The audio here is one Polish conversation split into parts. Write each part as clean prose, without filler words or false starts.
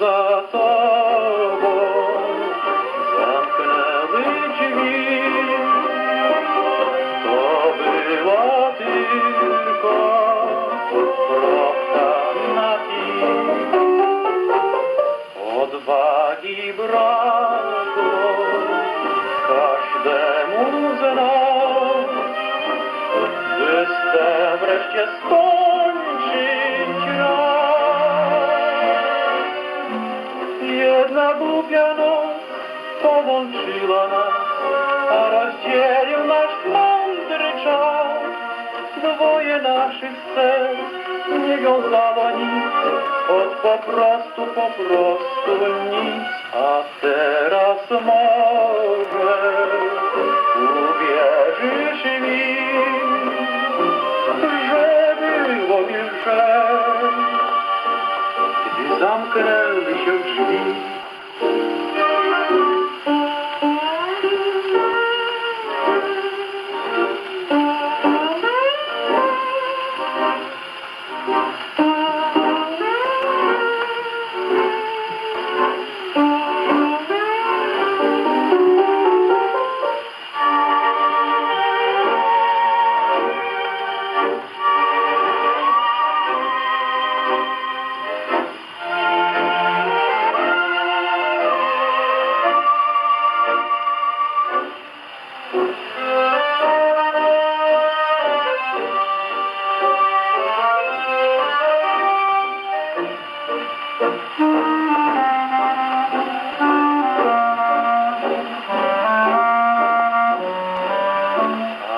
za tobą zamknęły drzwi. To była tylko kropka na i. Odwagi brakło każdemu z nas, by chcę wreszcie skończyć raz. Jedna głupia noc połączyła nas, a rozdzielił nasz mądry czas. Dwoje naszych serc nie wiązało nic, od po prostu nic. A teraz może uwierzysz mi, że było mi lżej, gdy zamknęły się drzwi.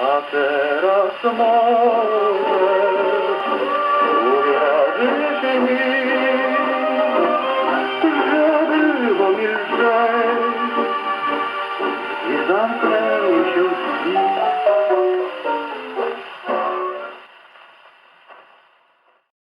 A teraz może uwierzysz mi, że było mi lżej i zamknęły się drzwi.